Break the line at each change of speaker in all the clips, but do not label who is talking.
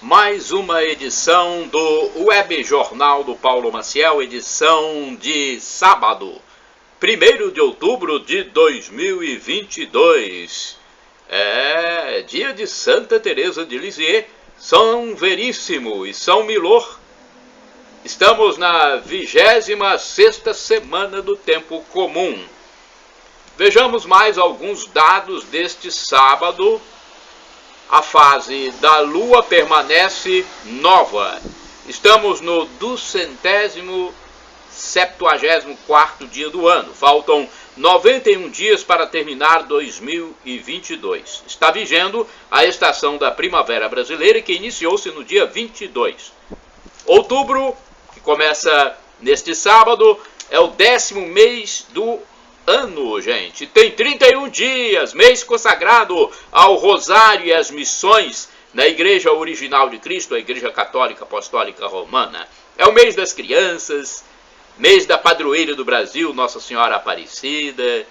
mais uma edição do Web Jornal do Paulo Maciel, edição de sábado, 1º de outubro de 2022. É dia de Santa Teresa de Lisieux, São Veríssimo e São Milor. Estamos na 26ª semana do tempo comum. Vejamos mais alguns dados deste sábado. A fase da Lua permanece nova. Estamos no 274º dia do ano. Faltam 91 dias para terminar 2022. Está vigendo a estação da primavera brasileira, que iniciou-se no dia 22. Outubro, que começa neste sábado, é o 10º mês do ano, gente. Tem 31 dias, mês consagrado ao Rosário e às missões na Igreja Original de Cristo, a Igreja Católica Apostólica Romana. É o mês das crianças, mês da padroeira do Brasil, Nossa Senhora Aparecida,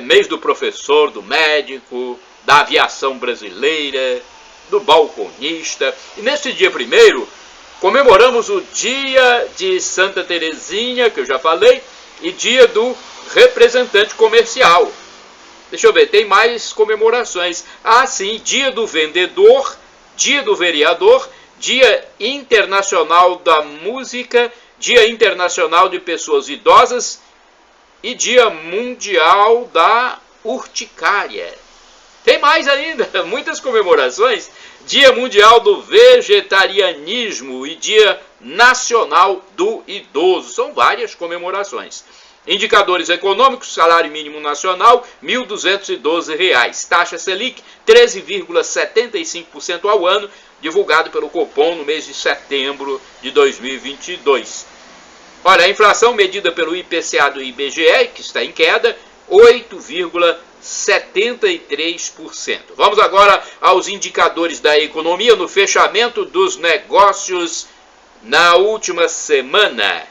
mês do professor, do médico, da aviação brasileira, do balconista. E neste dia 1º, comemoramos o dia de Santa Teresinha, que eu já falei, e dia do representante comercial. Deixa eu ver, tem mais comemorações. Ah, sim, dia do vendedor, dia do vereador, dia internacional da música, dia internacional de pessoas idosas e dia mundial da urticária. Tem mais ainda, muitas comemorações. Dia mundial do vegetarianismo e dia nacional do idoso. São várias comemorações. Indicadores econômicos: salário mínimo nacional, R$ 1.212. Taxa Selic, 13,75% ao ano, divulgado pelo Copom no mês de setembro de 2022. Olha, a inflação medida pelo IPCA do IBGE, que está em queda, 8,73%. Vamos agora aos indicadores da economia no fechamento dos negócios na última semana.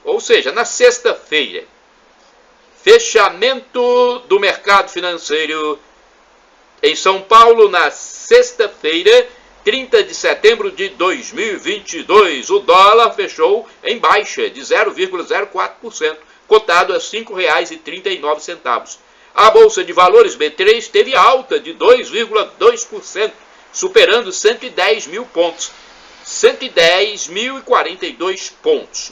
Ou seja, na sexta-feira, fechamento do mercado financeiro em São Paulo na sexta-feira, 30 de setembro de 2022. O dólar fechou em baixa de 0,04%, cotado a R$ 5,39. A Bolsa de Valores B3 teve alta de 2,2%, superando 110 mil pontos, 110.042 pontos.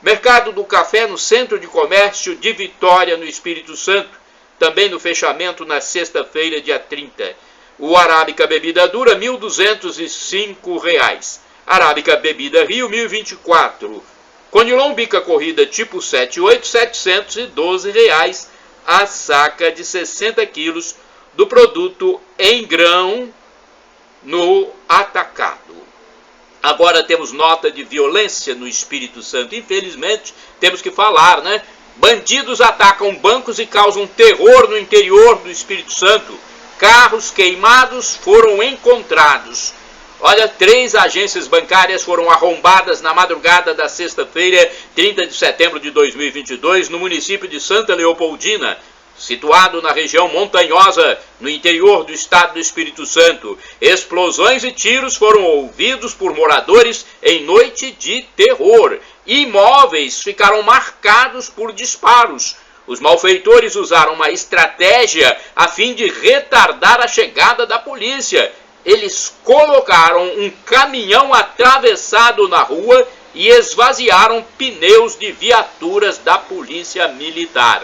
Mercado do café no Centro de Comércio de Vitória, no Espírito Santo, também no fechamento na sexta-feira, dia 30. O Arábica Bebida Dura, R$ 1.205. Arábica Bebida Rio, R$ 1.024. Conilon Bica Corrida tipo 78, R$ 712. A saca de 60 quilos do produto em grão no atacado. Agora temos nota de violência no Espírito Santo. Infelizmente, temos que falar, né? Bandidos atacam bancos e causam terror no interior do Espírito Santo. Carros queimados foram encontrados. Olha, 3 agências bancárias foram arrombadas na madrugada da sexta-feira, 30 de setembro de 2022, no município de Santa Leopoldina, situado na região montanhosa, no interior do estado do Espírito Santo. Explosões e tiros foram ouvidos por moradores em noite de terror. Imóveis ficaram marcados por disparos. Os malfeitores usaram uma estratégia a fim de retardar a chegada da polícia. Eles colocaram um caminhão atravessado na rua e esvaziaram pneus de viaturas da Polícia Militar.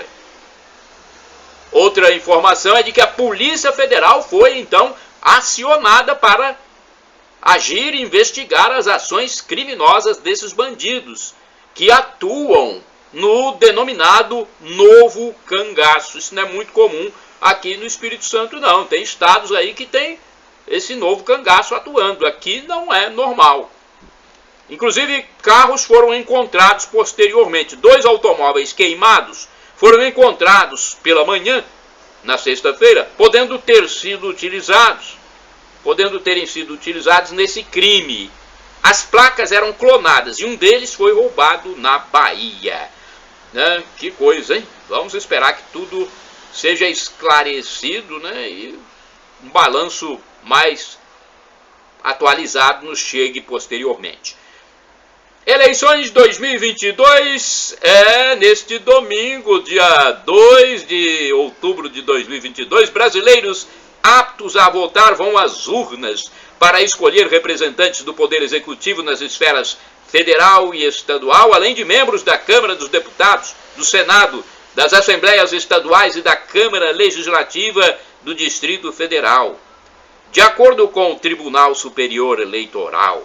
Outra informação é de que a Polícia Federal foi, então, acionada para agir e investigar as ações criminosas desses bandidos, que atuam no denominado novo cangaço. Isso não é muito comum aqui no Espírito Santo, não. Tem estados aí que tem esse novo cangaço atuando. Aqui não é normal. Inclusive, carros foram encontrados posteriormente. 2 automóveis queimados foram encontrados pela manhã, na sexta-feira, podendo terem sido utilizados nesse crime. As placas eram clonadas e um deles foi roubado na Bahia. Né? Que coisa, hein? Vamos esperar que tudo seja esclarecido, né? E um balanço mais atualizado nos chegue posteriormente. Eleições 2022 neste domingo, dia 2 de outubro de 2022. Brasileiros aptos a votar vão às urnas para escolher representantes do Poder Executivo nas esferas federal e estadual, além de membros da Câmara dos Deputados, do Senado, das Assembleias Estaduais e da Câmara Legislativa do Distrito Federal. De acordo com o Tribunal Superior Eleitoral,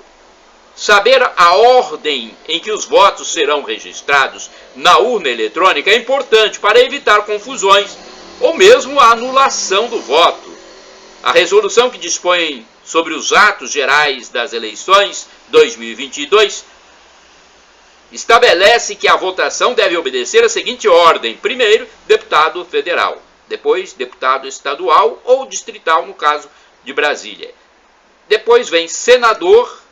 saber a ordem em que os votos serão registrados na urna eletrônica é importante para evitar confusões ou mesmo a anulação do voto. A resolução que dispõe sobre os atos gerais das eleições 2022 estabelece que a votação deve obedecer a seguinte ordem: primeiro, deputado federal, depois, deputado estadual ou distrital, no caso de Brasília. Depois vem senador,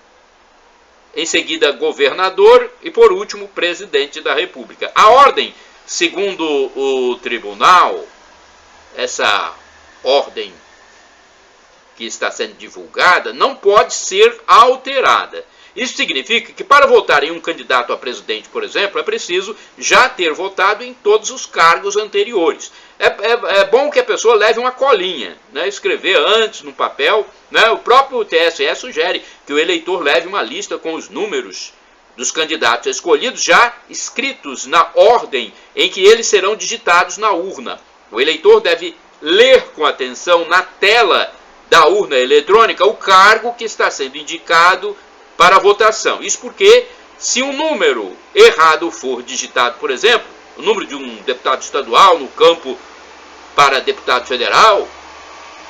em seguida governador e, por último, presidente da República. A ordem, segundo o tribunal, essa ordem que está sendo divulgada, não pode ser alterada. Isso significa que para votar em um candidato a presidente, por exemplo, é preciso já ter votado em todos os cargos anteriores. É bom que a pessoa leve uma colinha, né? Escrever antes no papel, né? O próprio TSE sugere que o eleitor leve uma lista com os números dos candidatos escolhidos já escritos na ordem em que eles serão digitados na urna. O eleitor deve ler com atenção na tela da urna eletrônica o cargo que está sendo indicado para a votação. Isso porque, se um número errado for digitado, por exemplo, o número de um deputado estadual no campo para deputado federal,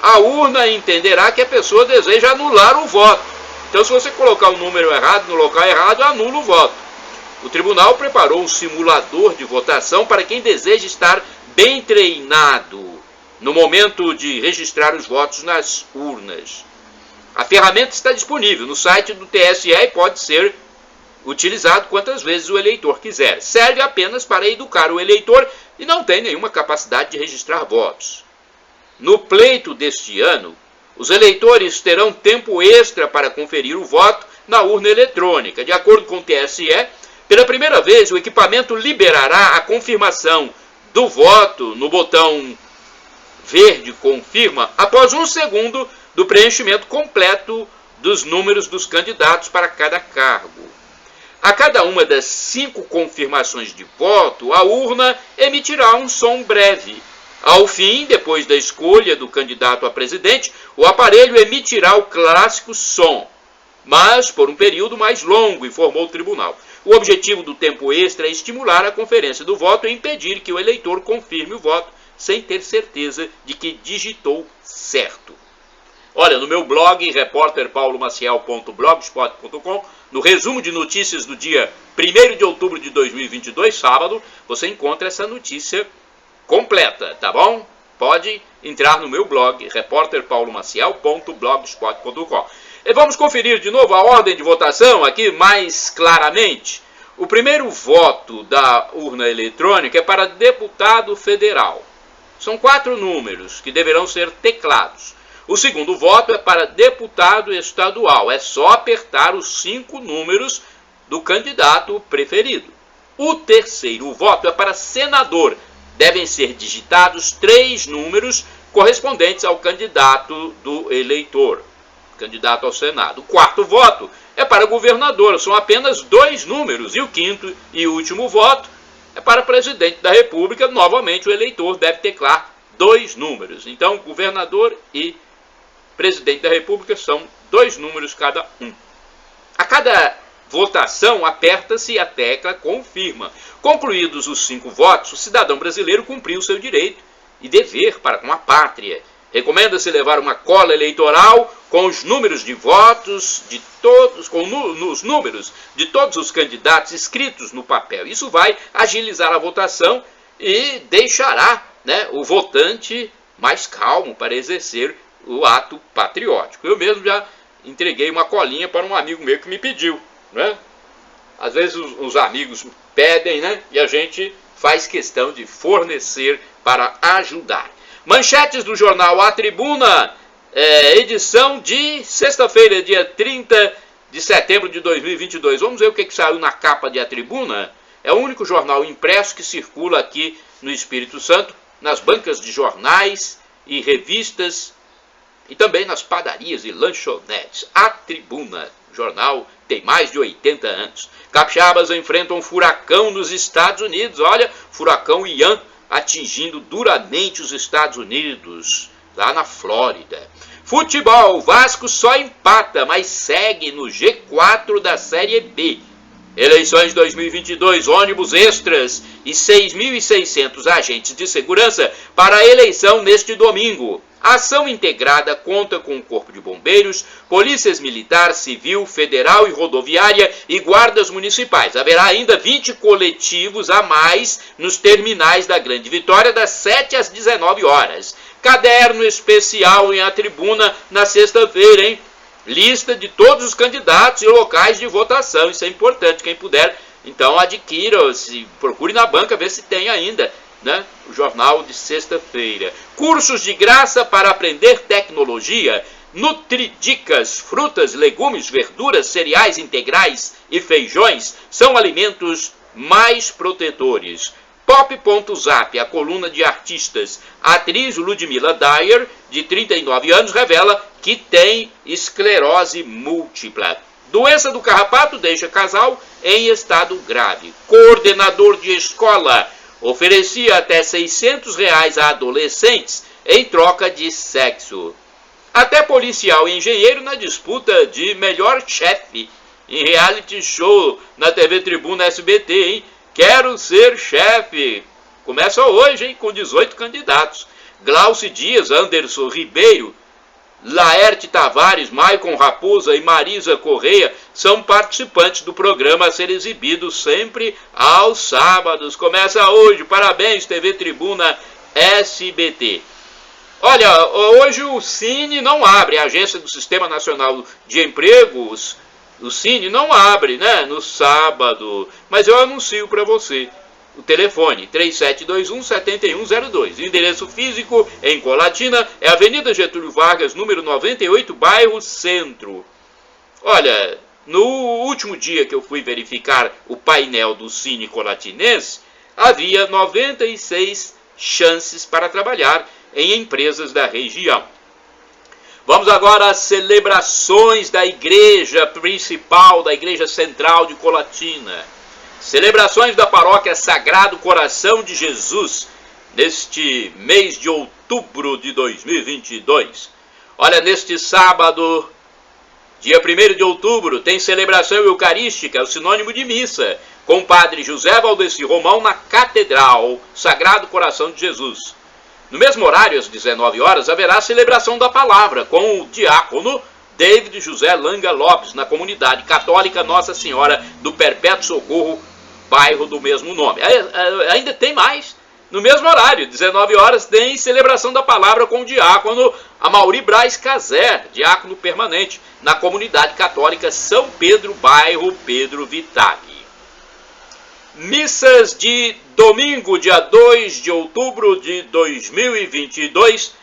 a urna entenderá que a pessoa deseja anular o voto. Então, se você colocar o número errado no local errado, anula o voto. O tribunal preparou um simulador de votação para quem deseja estar bem treinado no momento de registrar os votos nas urnas. A ferramenta está disponível no site do TSE e pode ser utilizado quantas vezes o eleitor quiser. Serve apenas para educar o eleitor e não tem nenhuma capacidade de registrar votos. No pleito deste ano, os eleitores terão tempo extra para conferir o voto na urna eletrônica. De acordo com o TSE, pela primeira vez o equipamento liberará a confirmação do voto no botão verde confirma após 1 segundo do preenchimento completo dos números dos candidatos para cada cargo. A cada uma das 5 confirmações de voto, a urna emitirá um som breve. Ao fim, depois da escolha do candidato a presidente, o aparelho emitirá o clássico som, mas por um período mais longo, informou o tribunal. O objetivo do tempo extra é estimular a conferência do voto e impedir que o eleitor confirme o voto sem ter certeza de que digitou certo. Olha, no meu blog, repórterpaulomaciel.blogspot.com, no resumo de notícias do dia 1º de outubro de 2022, sábado, você encontra essa notícia completa, tá bom? Pode entrar no meu blog, repórterpaulomaciel.blogspot.com. E vamos conferir de novo a ordem de votação aqui mais claramente. O primeiro voto da urna eletrônica é para deputado federal. São 4 números que deverão ser teclados. O segundo voto é para deputado estadual. É só apertar os 5 números do candidato preferido. O terceiro voto é para senador. Devem ser digitados 3 números correspondentes ao candidato do eleitor, candidato ao Senado. O quarto voto é para governador. São apenas 2 números. E o quinto e último voto é para presidente da República. Novamente, o eleitor deve teclar 2 números. Então, governador e presidente da República são 2 números cada um. A cada votação, aperta-se a tecla confirma. Concluídos os 5 votos, o cidadão brasileiro cumpriu seu direito e dever para com a pátria. Recomenda-se levar uma cola eleitoral com os números de votos de todos, os números de todos os candidatos escritos no papel. Isso vai agilizar a votação e deixará, né, o votante mais calmo para exercer o ato patriótico. Eu mesmo já entreguei uma colinha para um amigo meu que me pediu, né? Às vezes os amigos pedem, né? E a gente faz questão de fornecer para ajudar. Manchetes do jornal A Tribuna edição de sexta-feira, dia 30 de setembro de 2022. Vamos ver o que saiu na capa de A Tribuna. É o único jornal impresso que circula aqui no Espírito Santo, nas bancas de jornais e revistas e também nas padarias e lanchonetes. A Tribuna, o jornal tem mais de 80 anos. Capixabas enfrentam um furacão nos Estados Unidos. Olha, furacão Ian atingindo duramente os Estados Unidos, lá na Flórida. Futebol, Vasco só empata, mas segue no G4 da Série B. Eleições 2022, ônibus extras e 6.600 agentes de segurança para a eleição neste domingo. A ação integrada conta com o Corpo de Bombeiros, polícias militar, civil, federal e rodoviária e guardas municipais. Haverá ainda 20 coletivos a mais nos terminais da Grande Vitória, das 7 às 19 horas. Caderno especial em A Tribuna na sexta-feira, hein? Lista de todos os candidatos e locais de votação. Isso é importante, quem puder, então adquira, se procure na banca, ver se tem ainda, né? O jornal de sexta-feira. Cursos de graça para aprender tecnologia. Nutridicas, frutas, legumes, verduras, cereais integrais e feijões são alimentos mais protetores. Pop.zap, a coluna de artistas. A atriz Ludmila Dyer, de 39 anos, revela que tem esclerose múltipla. Doença do carrapato deixa casal em estado grave. Coordenador de escola oferecia até R$600 a adolescentes em troca de sexo. Até policial e engenheiro na disputa de melhor chefe em reality show na TV Tribuna SBT, hein? Quero ser chefe. Começa hoje, hein, com 18 candidatos. Glauci Dias, Anderson Ribeiro, Laerte Tavares, Maicon Raposa e Marisa Correia são participantes do programa a ser exibido sempre aos sábados. Começa hoje. Parabéns, TV Tribuna SBT. Olha, hoje o Cine não abre, a Agência do Sistema Nacional de Empregos, o Cine não abre, né, no sábado, mas eu anuncio para você. O telefone 3721-7102. O endereço físico em Colatina é Avenida Getúlio Vargas, número 98, bairro Centro. Olha, no último dia que eu fui verificar o painel do Cine Colatinense, havia 96 chances para trabalhar em empresas da região. Vamos agora às celebrações da igreja principal, da igreja central de Colatina. Celebrações da paróquia Sagrado Coração de Jesus, neste mês de outubro de 2022. Olha, neste sábado, dia 1º de outubro, tem celebração eucarística, o sinônimo de missa, com o padre José Valdeci Romão na Catedral Sagrado Coração de Jesus. No mesmo horário, às 19 horas, haverá a celebração da palavra, com o diácono David José Langa Lopes, na comunidade católica Nossa Senhora do Perpétuo Socorro, bairro do mesmo nome. Ainda tem mais. No mesmo horário, 19 horas, tem celebração da palavra com o diácono Amaury Braz Caser, diácono permanente, na comunidade católica São Pedro, bairro Pedro Vitali. Missas de domingo, dia 2 de outubro de 2022,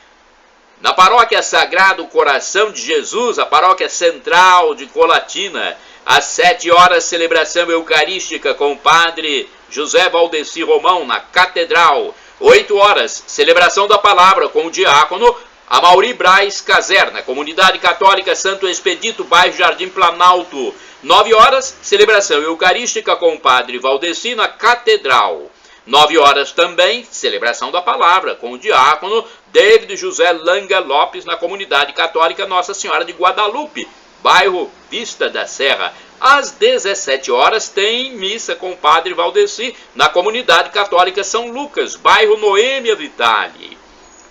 na paróquia Sagrado Coração de Jesus, a paróquia central de Colatina. Às 7 horas, celebração eucarística com o padre José Valdeci Romão, na Catedral. 8 horas, celebração da palavra com o diácono Amaury Braz Caser, na comunidade católica Santo Expedito, bairro Jardim Planalto. 9 horas, celebração eucarística com o padre Valdeci, na Catedral. 9 horas também, celebração da palavra com o diácono David José Langa Lopes, na comunidade católica Nossa Senhora de Guadalupe, bairro Vista da Serra. Às 17 horas tem missa com o padre Valdeci na comunidade católica São Lucas, bairro Noêmia Vitali.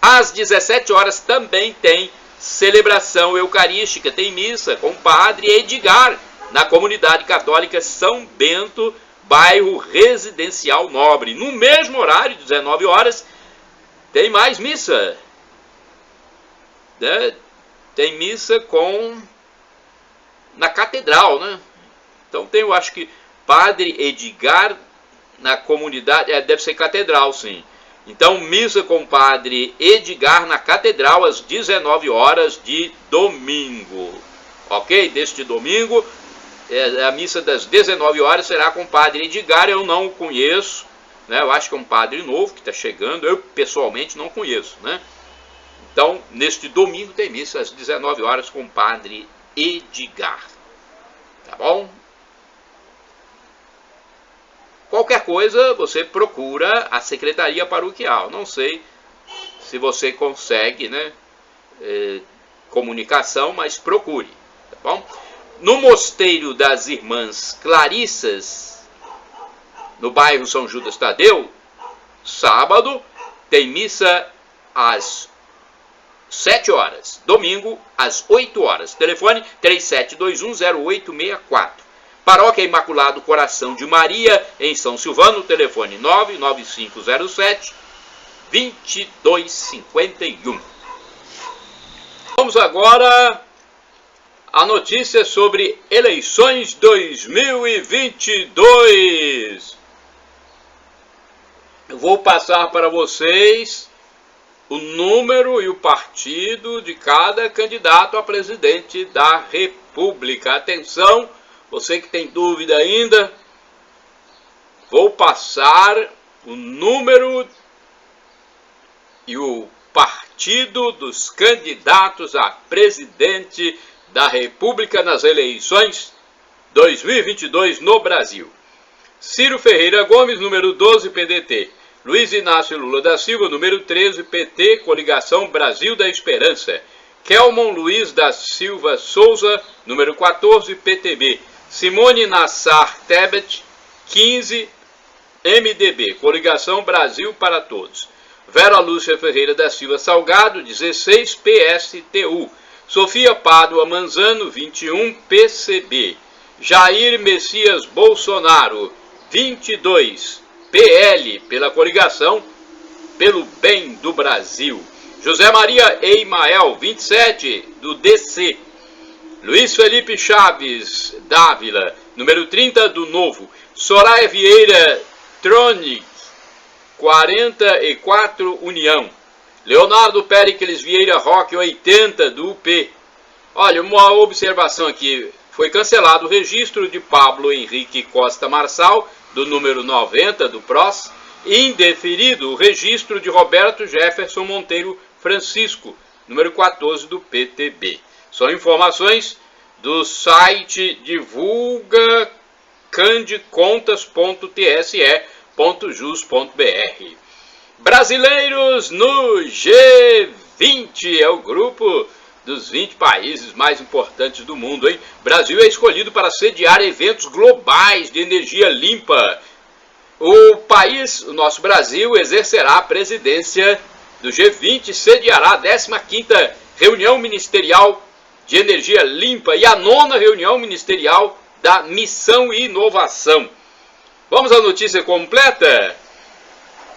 Às 17 horas também tem celebração eucarística, tem missa com o padre Edgar na comunidade católica São Bento, bairro Residencial Nobre. No mesmo horário, 19 horas, tem mais missa. Tem missa na Catedral, né? Então tem, eu acho que Padre Edgar na comunidade, deve ser Catedral, sim. Então, missa com o padre Edgar na Catedral às 19 horas de domingo. Ok? Deste domingo, a missa das 19 horas será com o padre Edgar. Eu não o conheço, né? Eu acho que é um padre novo que está chegando. Eu, pessoalmente, não conheço, né? Então, neste domingo tem missa às 19 horas com o padre Edgar. Tá bom? Qualquer coisa, você procura a secretaria paroquial. Não sei se você consegue, né, comunicação, mas procure. Tá bom? No Mosteiro das Irmãs Clarissas, no bairro São Judas Tadeu, sábado, tem missa às 7 horas. Domingo, às 8 horas. Telefone 37210864. Paróquia Imaculado Coração de Maria, em São Silvano, telefone 99507-2251. Vamos agora à notícia sobre eleições 2022. Eu vou passar para vocês o número e o partido de cada candidato a presidente da República. Atenção! Você que tem dúvida ainda, vou passar o número e o partido dos candidatos a presidente da República nas eleições 2022 no Brasil. Ciro Ferreira Gomes, número 12, PDT. Luiz Inácio Lula da Silva, número 13, PT, Coligação Brasil da Esperança. Kelmon Luiz da Silva Souza, número 14, PTB. Simone Nassar Tebet, 15, MDB, Coligação Brasil para Todos. Vera Lúcia Ferreira da Silva Salgado, 16, PSTU. Sofia Pádua Manzano, 21, PCB. Jair Messias Bolsonaro, 22, PL, pela Coligação pelo Bem do Brasil. José Maria Eimael, 27, do DC. Luiz Felipe Chaves Dávila, número 30, do Novo. Soraya Vieira Tronic, 44, União. Leonardo Péricles Vieira Roque, 80, do UP. Olha, uma observação aqui. Foi cancelado o registro de Pablo Henrique Costa Marçal, do número 90, do PROS. E indeferido o registro de Roberto Jefferson Monteiro Francisco, número 14, do PTB. São informações do site divulgacandecontas.tse.jus.br. Brasileiros no G20, é o grupo dos 20 países mais importantes do mundo, hein? Brasil é escolhido para sediar eventos globais de energia limpa. O país, o nosso Brasil, exercerá a presidência do G20 e sediará a 15ª reunião ministerial de energia limpa e a 9ª reunião ministerial da Missão e Inovação. Vamos à notícia completa?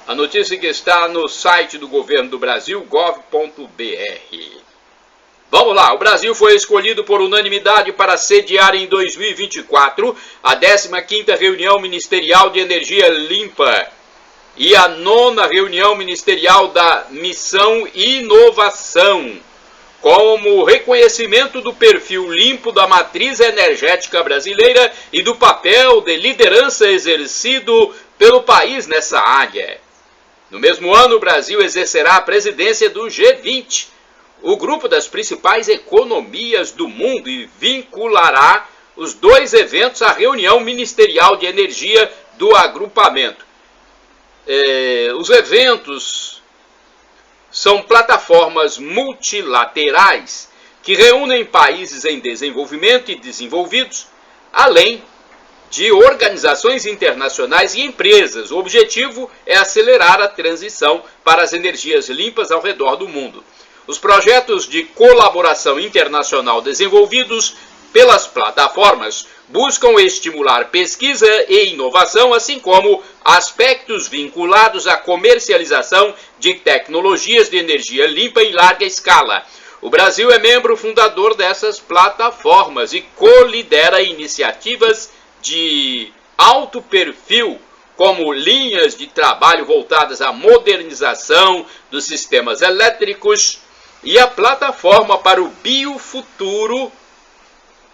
A notícia que está no site do governo do Brasil, gov.br. Vamos lá, o Brasil foi escolhido por unanimidade para sediar em 2024 a 15ª reunião ministerial de energia limpa e a 9ª reunião ministerial da Missão e Inovação, como reconhecimento do perfil limpo da matriz energética brasileira e do papel de liderança exercido pelo país nessa área. No mesmo ano, o Brasil exercerá a presidência do G20, o grupo das principais economias do mundo, e vinculará os dois eventos à reunião ministerial de energia do agrupamento. Os eventos são plataformas multilaterais que reúnem países em desenvolvimento e desenvolvidos, além de organizações internacionais e empresas. O objetivo é acelerar a transição para as energias limpas ao redor do mundo. Os projetos de colaboração internacional desenvolvidos pelas plataformas buscam estimular pesquisa e inovação, assim como aspectos vinculados à comercialização de tecnologias de energia limpa em larga escala. O Brasil é membro fundador dessas plataformas e colidera iniciativas de alto perfil como linhas de trabalho voltadas à modernização dos sistemas elétricos e a plataforma para o Biofuturo,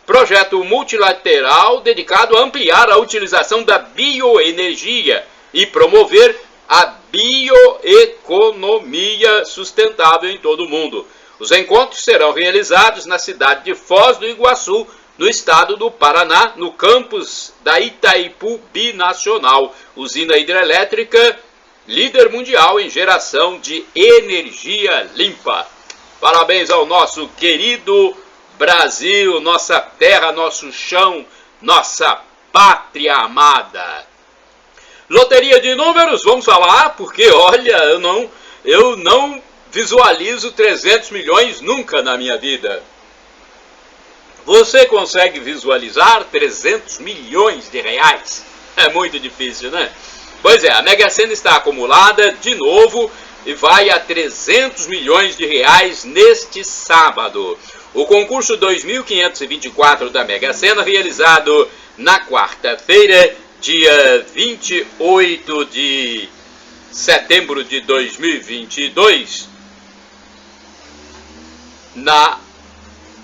projeto multilateral dedicado a ampliar a utilização da bioenergia e promover a bioeconomia sustentável em todo o mundo. Os encontros serão realizados na cidade de Foz do Iguaçu, no estado do Paraná, no campus da Itaipu Binacional, usina hidrelétrica líder mundial em geração de energia limpa. Parabéns ao nosso querido Brasil, nossa terra, nosso chão, nossa pátria amada. Loteria de números, vamos falar, porque olha, eu não visualizo 300 milhões nunca na minha vida. Você consegue visualizar 300 milhões de reais? É muito difícil, né? Pois é, a Mega Sena está acumulada de novo e vai a 300 milhões de reais neste sábado. O concurso 2524 da Mega Sena, realizado na quarta-feira, dia 28 de setembro de 2022, na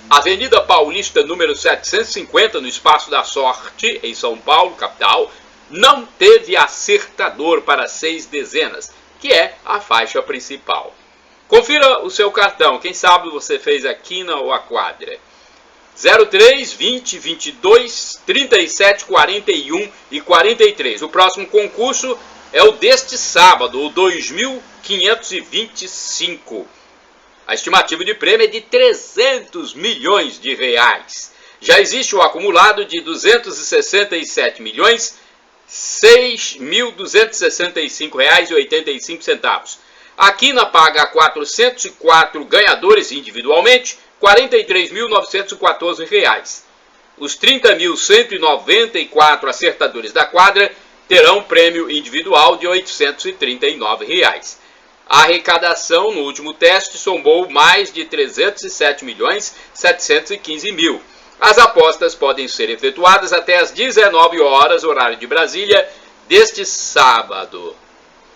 Avenida Paulista, número 750, no Espaço da Sorte, em São Paulo, capital, não teve acertador para 6 dezenas, que é a faixa principal. Confira o seu cartão, quem sabe você fez a quina ou a quadra. 03, 20, 22, 37, 41 e 43. O próximo concurso é o deste sábado, o 2525. A estimativa de prêmio é de 300 milhões de reais. Já existe o acumulado de 267 milhões 6.265 reais e 85 centavos. A quina paga a 404 ganhadores individualmente 43.914 reais. Os 30.194 acertadores da quadra terão prêmio individual de 839 reais. A arrecadação no último teste somou mais de 307.715 mil. As apostas podem ser efetuadas até às 19 horas, horário de Brasília, deste sábado,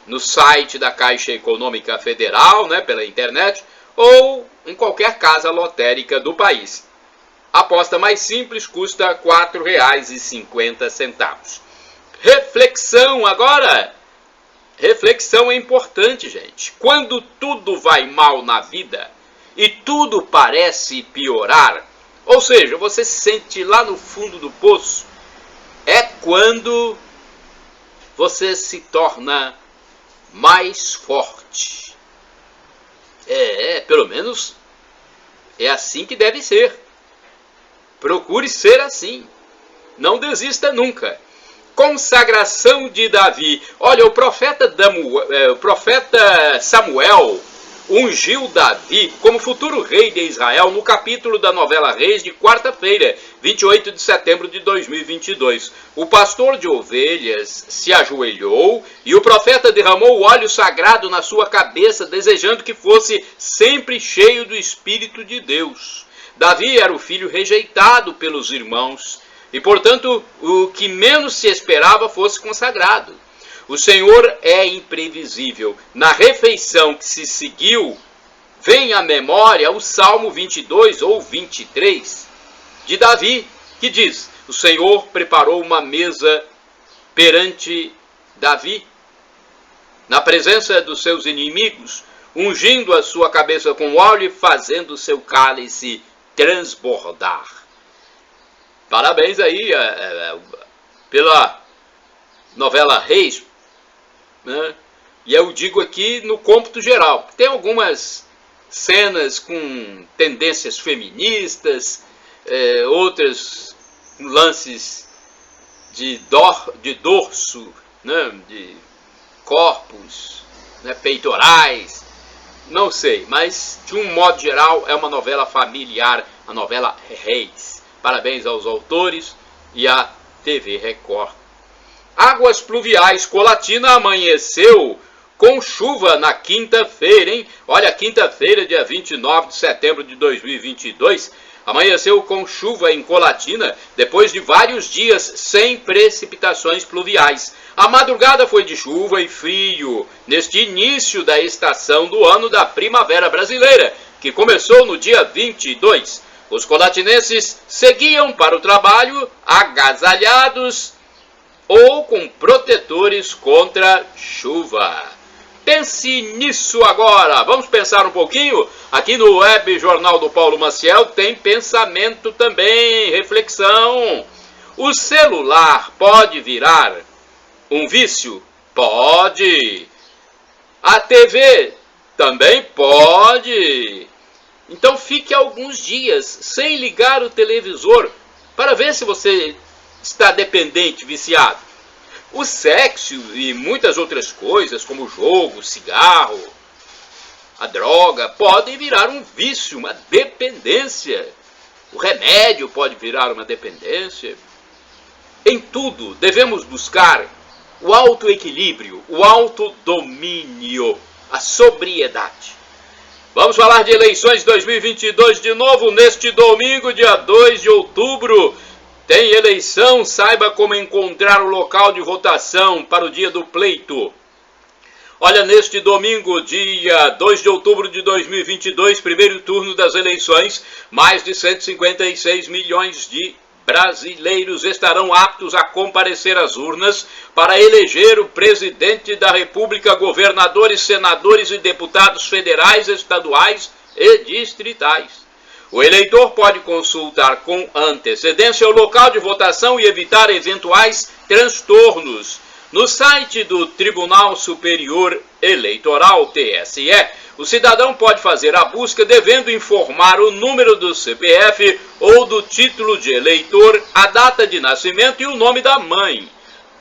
no site da Caixa Econômica Federal, pela internet, ou em qualquer casa lotérica do país. A aposta mais simples custa R$ 4,50. Reflexão agora! Reflexão é importante, gente. Quando tudo vai mal na vida e tudo parece piorar, ou seja, você se sente lá no fundo do poço, é quando você se torna mais forte. Pelo menos é assim que deve ser. Procure ser assim. Não desista nunca. Consagração de Davi. Olha, o profeta Samuel ungiu Davi como futuro rei de Israel no capítulo da novela Reis de quarta-feira, 28 de setembro de 2022. O pastor de ovelhas se ajoelhou e o profeta derramou o óleo sagrado na sua cabeça, desejando que fosse sempre cheio do Espírito de Deus. Davi era o filho rejeitado pelos irmãos e, portanto, o que menos se esperava fosse consagrado. O Senhor é imprevisível. Na refeição que se seguiu, vem à memória o Salmo 22 ou 23 de Davi, que diz: o Senhor preparou uma mesa perante Davi, na presença dos seus inimigos, ungindo a sua cabeça com óleo e fazendo o seu cálice transbordar. Parabéns aí pela novela Reis, E eu digo aqui no cômputo geral. Tem algumas cenas com tendências feministas, outras lances de dorso, de corpos, peitorais, não sei, mas de um modo geral é uma novela familiar, a novela Reis. Parabéns aos autores e à TV Record. Águas pluviais. Colatina amanheceu com chuva na quinta-feira, hein? Olha, quinta-feira, dia 29 de setembro de 2022, amanheceu com chuva em Colatina, depois de vários dias sem precipitações pluviais. A madrugada foi de chuva e frio, neste início da estação do ano da Primavera Brasileira, que começou no dia 22. Os colatinenses seguiam para o trabalho agasalhados ou com protetores contra chuva. Pense nisso agora. Vamos pensar um pouquinho? Aqui no Web Jornal do Paulo Maciel tem pensamento também, reflexão. O celular pode virar um vício? Pode. A TV também pode. Então fique alguns dias sem ligar o televisor para ver se você está dependente, viciado. O sexo e muitas outras coisas, como o jogo, o cigarro, a droga, podem virar um vício, uma dependência. O remédio pode virar uma dependência. Em tudo, devemos buscar o autoequilíbrio, o autodomínio, a sobriedade. Vamos falar de eleições 2022 de novo neste domingo, dia 2 de outubro. Tem eleição, saiba como encontrar o local de votação para o dia do pleito. Olha, neste domingo, dia 2 de outubro de 2022, primeiro turno das eleições, mais de 156 milhões de brasileiros estarão aptos a comparecer às urnas para eleger o presidente da República, governadores, senadores e deputados federais, estaduais e distritais. O eleitor pode consultar com antecedência o local de votação e evitar eventuais transtornos. No site do Tribunal Superior Eleitoral, TSE, o cidadão pode fazer a busca devendo informar o número do CPF ou do título de eleitor, a data de nascimento e o nome da mãe.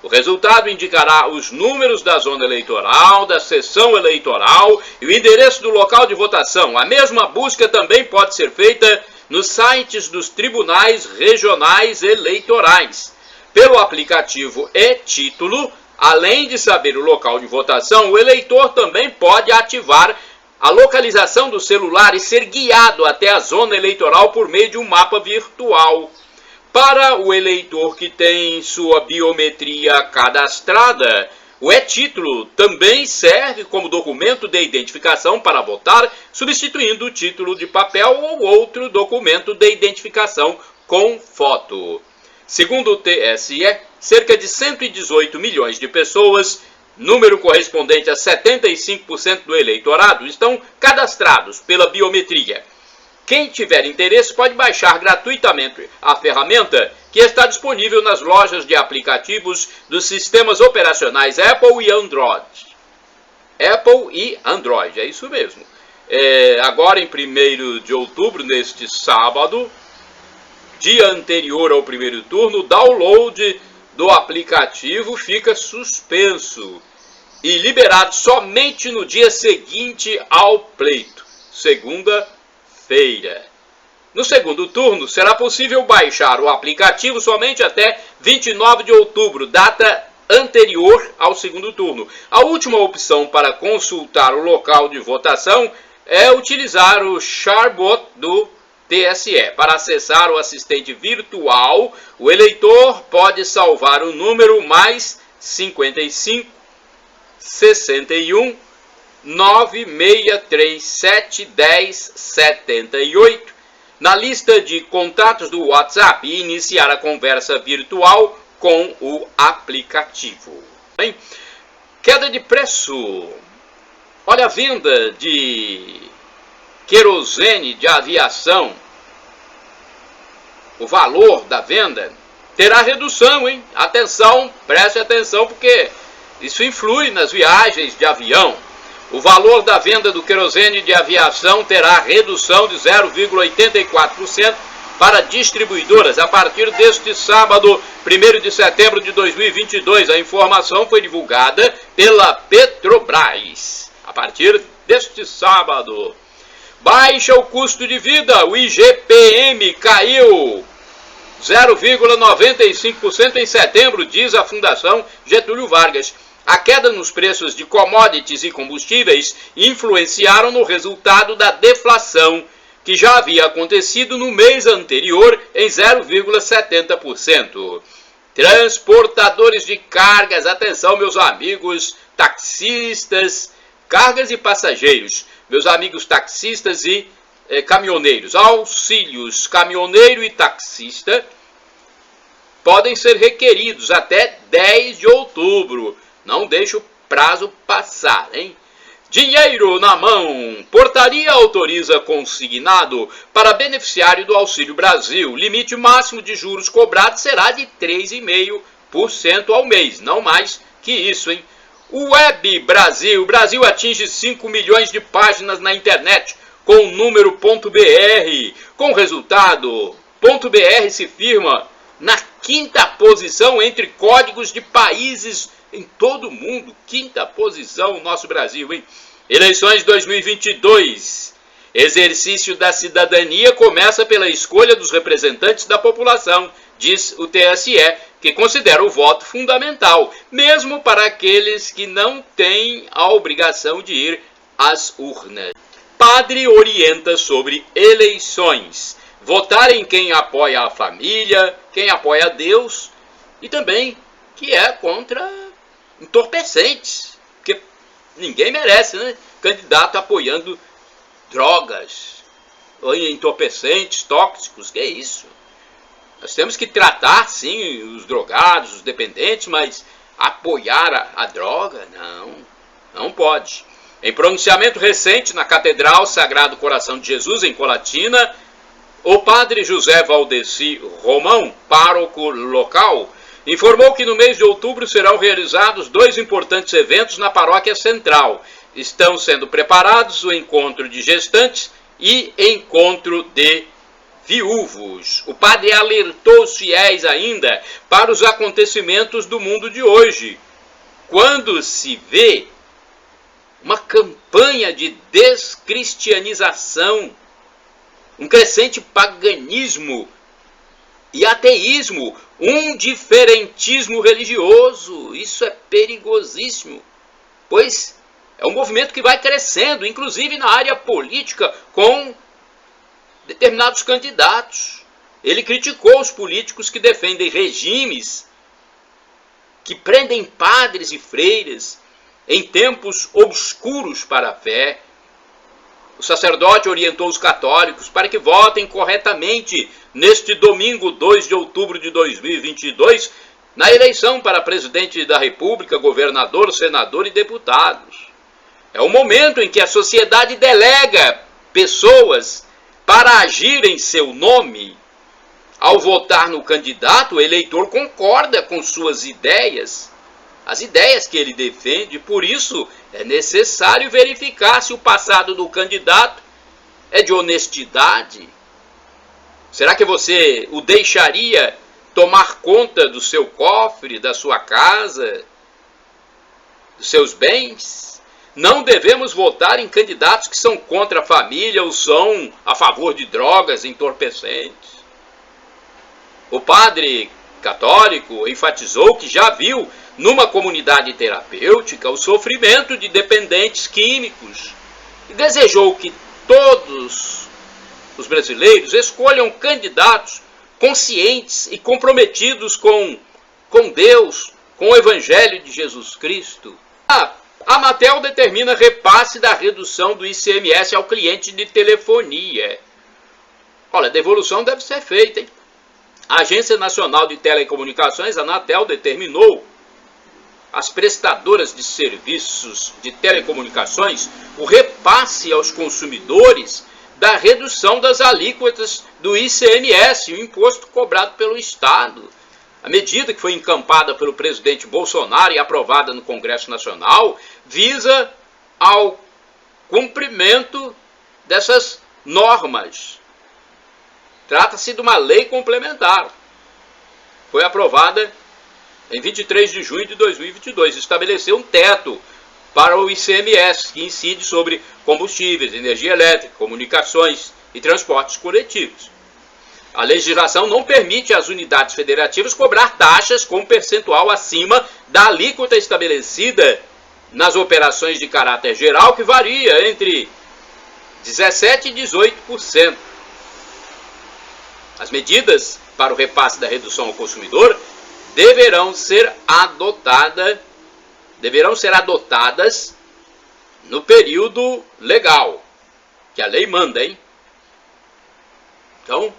O resultado indicará os números da zona eleitoral, da seção eleitoral e o endereço do local de votação. A mesma busca também pode ser feita nos sites dos tribunais regionais eleitorais. Pelo aplicativo e-Título, além de saber o local de votação, o eleitor também pode ativar a localização do celular e ser guiado até a zona eleitoral por meio de um mapa virtual. Para o eleitor que tem sua biometria cadastrada, o e-Título também serve como documento de identificação para votar, substituindo o título de papel ou outro documento de identificação com foto. Segundo o TSE, cerca de 118 milhões de pessoas, número correspondente a 75% do eleitorado, estão cadastrados pela biometria. Quem tiver interesse pode baixar gratuitamente a ferramenta que está disponível nas lojas de aplicativos dos sistemas operacionais Apple e Android. Apple e Android, é isso mesmo. Agora em 1º de outubro, neste sábado, dia anterior ao primeiro turno, o download do aplicativo fica suspenso e liberado somente no dia seguinte ao pleito, segunda-feira. No segundo turno, será possível baixar o aplicativo somente até 29 de outubro, data anterior ao segundo turno. A última opção para consultar o local de votação é utilizar o chatbot do TSE. Para acessar o assistente virtual, o eleitor pode salvar o número mais 55 61 9637 10 78 na lista de contatos do WhatsApp e iniciar a conversa virtual com o aplicativo. Bem, queda de preço. Olha, a venda de querosene de aviação, o valor da venda terá redução, hein? Atenção, preste atenção, porque isso influi nas viagens de avião. O valor da venda do querosene de aviação terá redução de 0,84% para distribuidoras a partir deste sábado, 1º de setembro de 2022. A informação foi divulgada pela Petrobras. A partir deste sábado. Baixa o custo de vida, o IGPM caiu 0,95% em setembro, diz a Fundação Getúlio Vargas. A queda nos preços de commodities e combustíveis influenciaram no resultado da deflação, que já havia acontecido no mês anterior em 0,70%. Transportadores de cargas, atenção meus amigos taxistas, cargas e passageiros, meus amigos taxistas e caminhoneiros, auxílios caminhoneiro e taxista podem ser requeridos até 10 de outubro. Não deixe o prazo passar, hein? Dinheiro na mão. Portaria autoriza consignado para beneficiário do Auxílio Brasil. Limite máximo de juros cobrados será de 3,5% ao mês. Não mais que isso, hein? Web Brasil. Brasil atinge 5 milhões de páginas na internet com o número .br. Com resultado, .br se firma na 5ª posição entre códigos de países em todo o mundo. 5ª posição, nosso Brasil, hein? Eleições 2022. Exercício da cidadania começa pela escolha dos representantes da população, diz o TSE, que considera o voto fundamental, mesmo para aqueles que não têm a obrigação de ir às urnas. Padre orienta sobre eleições. Votar em quem apoia a família, quem apoia Deus e também que é contra entorpecentes, porque ninguém merece, né? Candidato apoiando drogas, ou entorpecentes, tóxicos, que é isso? Nós temos que tratar, sim, os drogados, os dependentes, mas apoiar a droga? Não pode. Em pronunciamento recente na Catedral Sagrado Coração de Jesus, em Colatina, o padre José Valdeci Romão, pároco local, informou que no mês de outubro serão realizados 2 importantes eventos na paróquia central. Estão sendo preparados o encontro de gestantes e encontro de viúvos. O padre alertou os fiéis ainda para os acontecimentos do mundo de hoje, quando se vê uma campanha de descristianização, um crescente paganismo e ateísmo, um diferentismo religioso. Isso é perigosíssimo, pois é um movimento que vai crescendo, inclusive na área política, com determinados candidatos. Ele criticou os políticos que defendem regimes que prendem padres e freiras em tempos obscuros para a fé. O sacerdote orientou os católicos para que votem corretamente neste domingo, 2 de outubro de 2022, na eleição para presidente da República, governador, senador e deputados. É o momento em que a sociedade delega pessoas para agir em seu nome. Ao votar no candidato, o eleitor concorda com suas ideias, as ideias que ele defende. Por isso, é necessário verificar se o passado do candidato é de honestidade. Será que você o deixaria tomar conta do seu cofre, da sua casa, dos seus bens? Não devemos votar em candidatos que são contra a família ou são a favor de drogas entorpecentes. O padre católico enfatizou que já viu numa comunidade terapêutica o sofrimento de dependentes químicos e desejou que todos os brasileiros escolham candidatos conscientes e comprometidos com Deus, com o Evangelho de Jesus Cristo. A Anatel determina repasse da redução do ICMS ao cliente de telefonia. Olha, a devolução deve ser feita, hein? A Agência Nacional de Telecomunicações, a Anatel, determinou às prestadoras de serviços de telecomunicações o repasse aos consumidores da redução das alíquotas do ICMS, o imposto cobrado pelo Estado. A medida, que foi encampada pelo presidente Bolsonaro e aprovada no Congresso Nacional, visa ao cumprimento dessas normas. Trata-se de uma lei complementar. Foi aprovada em 23 de junho de 2022. Estabeleceu um teto para o ICMS, que incide sobre combustíveis, energia elétrica, comunicações e transportes coletivos. A legislação não permite às unidades federativas cobrar taxas com percentual acima da alíquota estabelecida nas operações de caráter geral, que varia entre 17% e 18%. As medidas para o repasse da redução ao consumidor deverão ser adotadas no período legal, que a lei manda, hein? Então,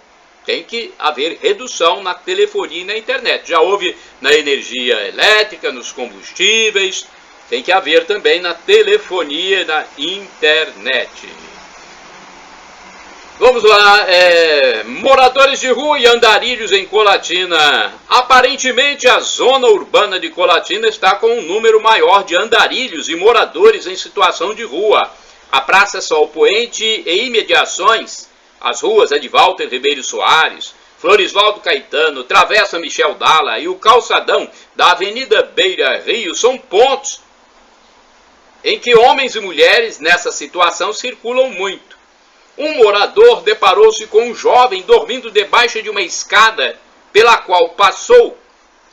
tem que haver redução na telefonia e na internet. Já houve na energia elétrica, nos combustíveis, tem que haver também na telefonia e na internet. Vamos lá, moradores de rua e andarilhos em Colatina. Aparentemente a zona urbana de Colatina está com um número maior de andarilhos e moradores em situação de rua. A Praça Sol Poente e imediações, as ruas Edivalter Ribeiro Soares, Floresvaldo Caetano, Travessa Michel Dalla e o calçadão da Avenida Beira Rio são pontos em que homens e mulheres nessa situação circulam muito. Um morador deparou-se com um jovem dormindo debaixo de uma escada pela qual passou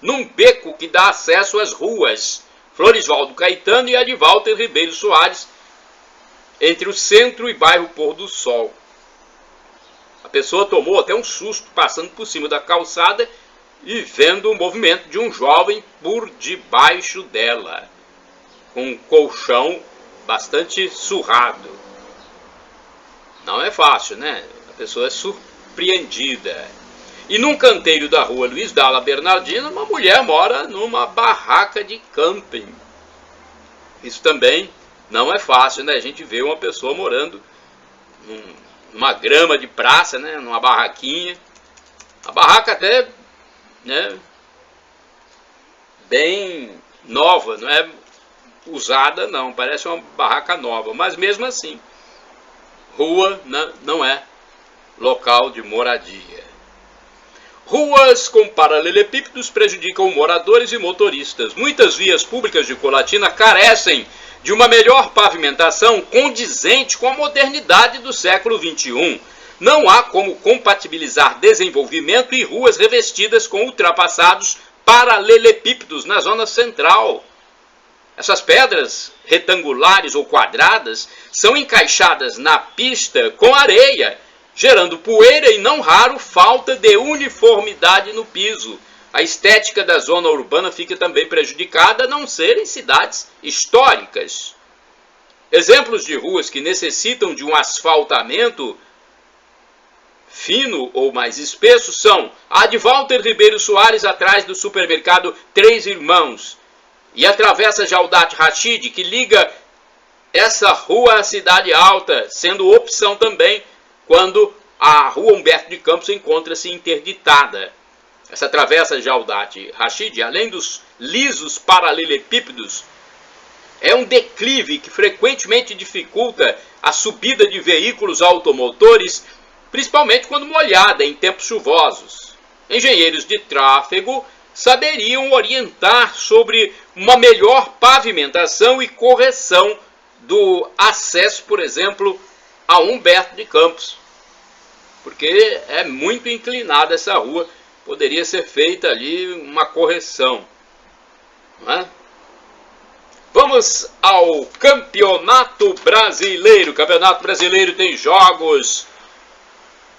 num beco que dá acesso às ruas Floresvaldo Caetano e Edivalter Ribeiro Soares, entre o centro e bairro Pôr do Sol. A pessoa tomou até um susto passando por cima da calçada e vendo o movimento de um jovem por debaixo dela, com um colchão bastante surrado. Não é fácil, né? A pessoa é surpreendida. E num canteiro da rua Luiz Dalla Bernardino, uma mulher mora numa barraca de camping. Isso também não é fácil, né? A gente vê uma pessoa morando numa grama de praça, né? Numa barraquinha. A barraca até, né, bem nova, não é usada não, parece uma barraca nova, mas mesmo assim, rua não é local de moradia. Ruas com paralelepípedos prejudicam moradores e motoristas. Muitas vias públicas de Colatina carecem de uma melhor pavimentação condizente com a modernidade do século XXI. Não há como compatibilizar desenvolvimento e ruas revestidas com ultrapassados paralelepípedos na zona central. Essas pedras retangulares ou quadradas são encaixadas na pista com areia, gerando poeira e, não raro, falta de uniformidade no piso. A estética da zona urbana fica também prejudicada, a não ser em cidades históricas. Exemplos de ruas que necessitam de um asfaltamento fino ou mais espesso são a Edivalter Ribeiro Soares, atrás do supermercado Três Irmãos, e a Travessa Jaldate Rachid, que liga essa rua à Cidade Alta, sendo opção também quando a rua Humberto de Campos encontra-se interditada. Essa Travessa Jaldate Rachid, além dos lisos paralelepípedos, é um declive que frequentemente dificulta a subida de veículos automotores, principalmente quando molhada em tempos chuvosos. Engenheiros de tráfego saberiam orientar sobre uma melhor pavimentação e correção do acesso, por exemplo, a Humberto de Campos, porque é muito inclinada essa rua, poderia ser feita ali uma correção, não é? Vamos ao Campeonato Brasileiro. O Campeonato Brasileiro tem jogos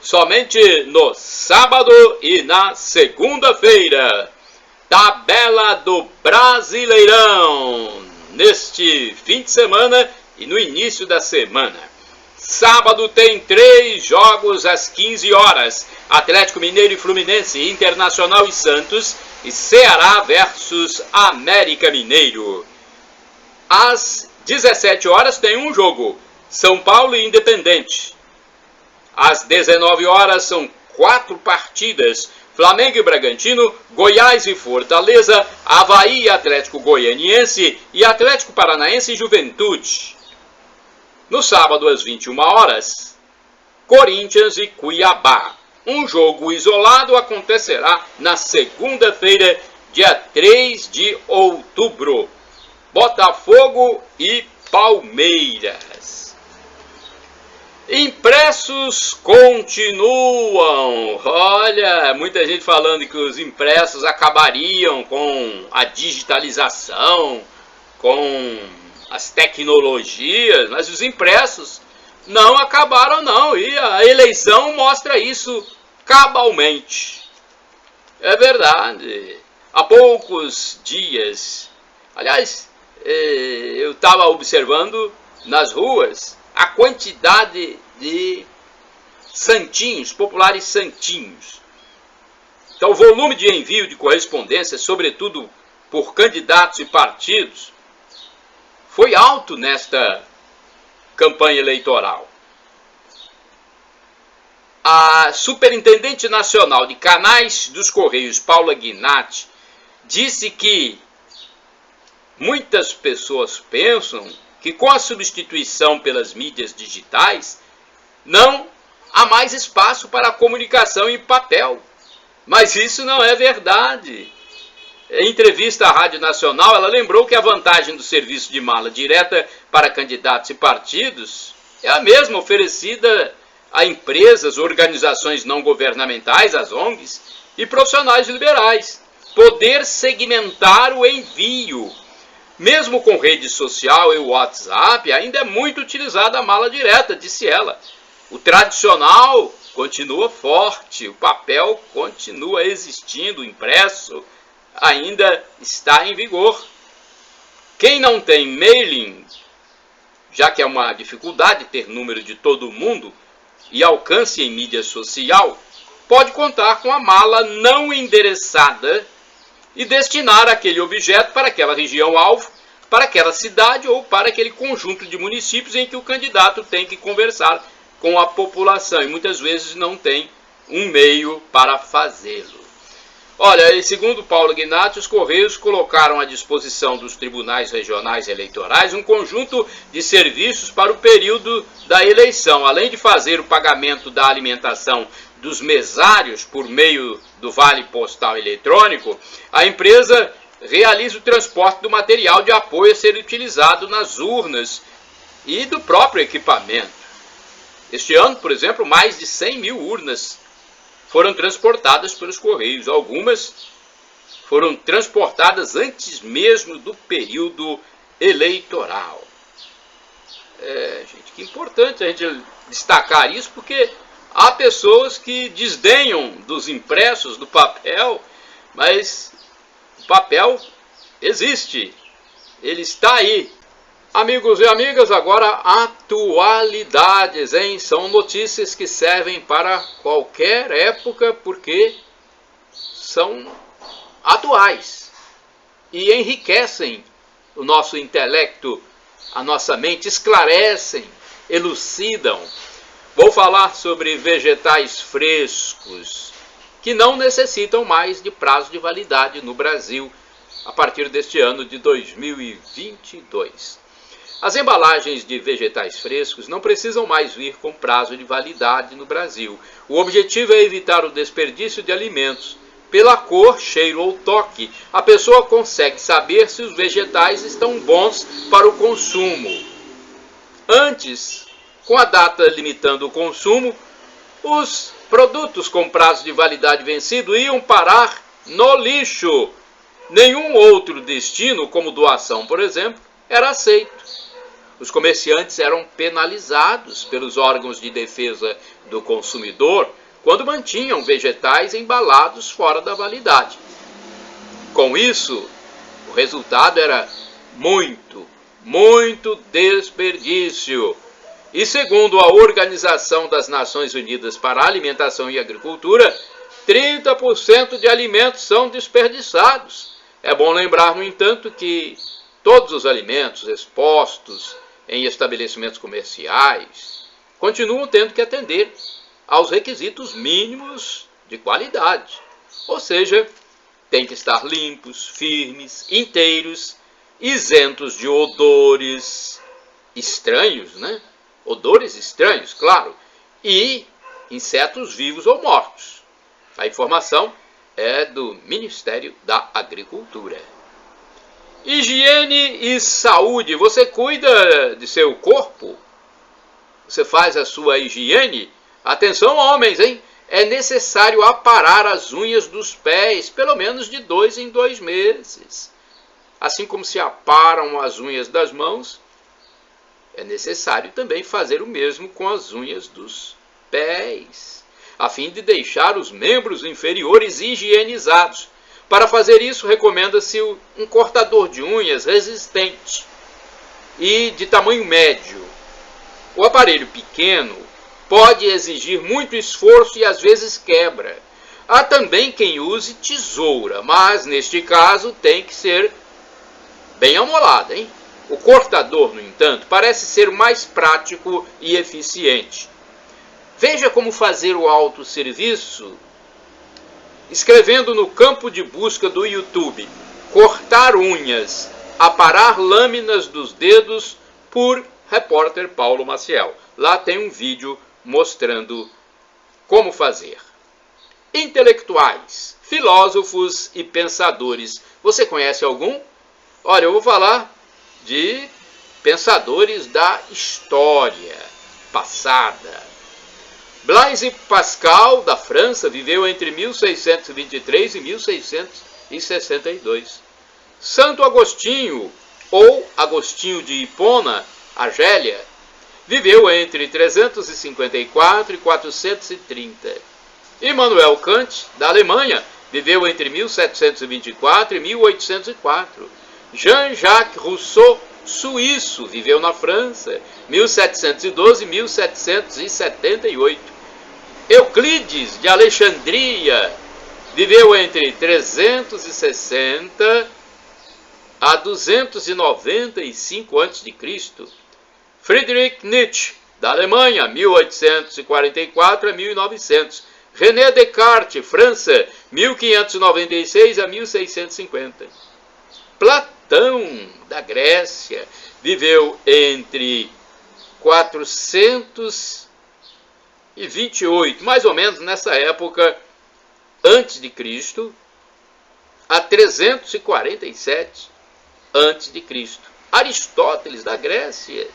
somente no sábado e na segunda-feira. Tabela do Brasileirão neste fim de semana e no início da semana. Sábado tem 3 jogos às 15 horas. Atlético Mineiro e Fluminense, Internacional e Santos e Ceará versus América Mineiro. Às 17 horas tem um jogo, São Paulo e Independente. Às 19 horas são 4 partidas, Flamengo e Bragantino, Goiás e Fortaleza, Avaí e Atlético Goianiense e Atlético Paranaense e Juventude. No sábado às 21 horas, Corinthians e Cuiabá. Um jogo isolado acontecerá na segunda-feira, dia 3 de outubro. Botafogo e Palmeiras. Impressos continuam. Olha, muita gente falando que os impressos acabariam com a digitalização, com as tecnologias, mas os impressos não acabaram não, e a eleição mostra isso cabalmente. É verdade. Há poucos dias, aliás, eu estava observando nas ruas a quantidade de santinhos, populares santinhos. Então, o volume de envio de correspondência, sobretudo por candidatos e partidos, foi alto nesta campanha eleitoral. A Superintendente Nacional de Canais dos Correios, Paula Guinatti, disse que muitas pessoas pensam que com a substituição pelas mídias digitais não há mais espaço para a comunicação em papel. Mas isso não é verdade. Em entrevista à Rádio Nacional, ela lembrou que a vantagem do serviço de mala direta para candidatos e partidos é a mesma oferecida a empresas, organizações não governamentais, as ONGs, e profissionais liberais. Poder segmentar o envio. Mesmo com rede social e WhatsApp, ainda é muito utilizada a mala direta, disse ela. O tradicional continua forte, o papel continua existindo, o impresso ainda está em vigor. Quem não tem mailing, já que é uma dificuldade ter número de todo mundo e alcance em mídia social, pode contar com a mala não endereçada e destinar aquele objeto para aquela região-alvo, para aquela cidade ou para aquele conjunto de municípios em que o candidato tem que conversar com a população e muitas vezes não tem um meio para fazê-lo. Olha, e segundo Paula Guinatti, os Correios colocaram à disposição dos tribunais regionais eleitorais um conjunto de serviços para o período da eleição. Além de fazer o pagamento da alimentação dos mesários por meio do vale postal eletrônico, a empresa realiza o transporte do material de apoio a ser utilizado nas urnas e do próprio equipamento. Este ano, por exemplo, mais de 100 mil urnas foram transportadas pelos Correios. Algumas foram transportadas antes mesmo do período eleitoral. Gente, que importante a gente destacar isso, porque há pessoas que desdenham dos impressos, do papel, mas o papel existe, ele está aí. Amigos e amigas, agora atualidades, hein? São notícias que servem para qualquer época porque são atuais e enriquecem o nosso intelecto, a nossa mente, esclarecem, elucidam. Vou falar sobre vegetais frescos que não necessitam mais de prazo de validade no Brasil a partir deste ano de 2022. As embalagens de vegetais frescos não precisam mais vir com prazo de validade no Brasil. O objetivo é evitar o desperdício de alimentos. Pela cor, cheiro ou toque, a pessoa consegue saber se os vegetais estão bons para o consumo. Antes, com a data limitando o consumo, os produtos com prazo de validade vencido iam parar no lixo. Nenhum outro destino, como doação, por exemplo, era aceito. Os comerciantes eram penalizados pelos órgãos de defesa do consumidor quando mantinham vegetais embalados fora da validade. Com isso, o resultado era muito desperdício. E segundo a Organização das Nações Unidas para a Alimentação e Agricultura, 30% de alimentos são desperdiçados. É bom lembrar, no entanto, que todos os alimentos expostos em estabelecimentos comerciais continuam tendo que atender aos requisitos mínimos de qualidade. Ou seja, tem que estar limpos, firmes, inteiros, isentos de odores estranhos, né? Odores estranhos, claro, e insetos vivos ou mortos. A informação é do Ministério da Agricultura. Higiene e saúde. Você cuida de seu corpo? Você faz a sua higiene? Atenção, homens, hein? É necessário aparar as unhas dos pés, pelo menos de 2 em 2 meses. Assim como se aparam as unhas das mãos, é necessário também fazer o mesmo com as unhas dos pés, a fim de deixar os membros inferiores higienizados. Para fazer isso, recomenda-se um cortador de unhas resistente e de tamanho médio. O aparelho pequeno pode exigir muito esforço e às vezes quebra. Há também quem use tesoura, mas neste caso tem que ser bem amolada, hein? O cortador, no entanto, parece ser mais prático e eficiente. Veja como fazer o autosserviço escrevendo no campo de busca do YouTube: cortar unhas, aparar lâminas dos dedos, por repórter Paulo Maciel. Lá tem um vídeo mostrando como fazer. Intelectuais, filósofos e pensadores. Você conhece algum? Olha, eu vou falar de pensadores da história passada. Blaise Pascal, da França, viveu entre 1623 e 1662. Santo Agostinho, ou Agostinho de Hipona, Argélia, viveu entre 354 e 430. Immanuel Kant, da Alemanha, viveu entre 1724 e 1804. Jean-Jacques Rousseau, suíço, viveu na França, 1712 e 1778. Euclides, de Alexandria, viveu entre 360 a 295 a.C. Friedrich Nietzsche, da Alemanha, 1844 a 1900. René Descartes, França, 1596 a 1650. Platão, da Grécia, viveu entre 428, mais ou menos nessa época, antes de Cristo, a 347 antes de Cristo. Aristóteles, da Grécia,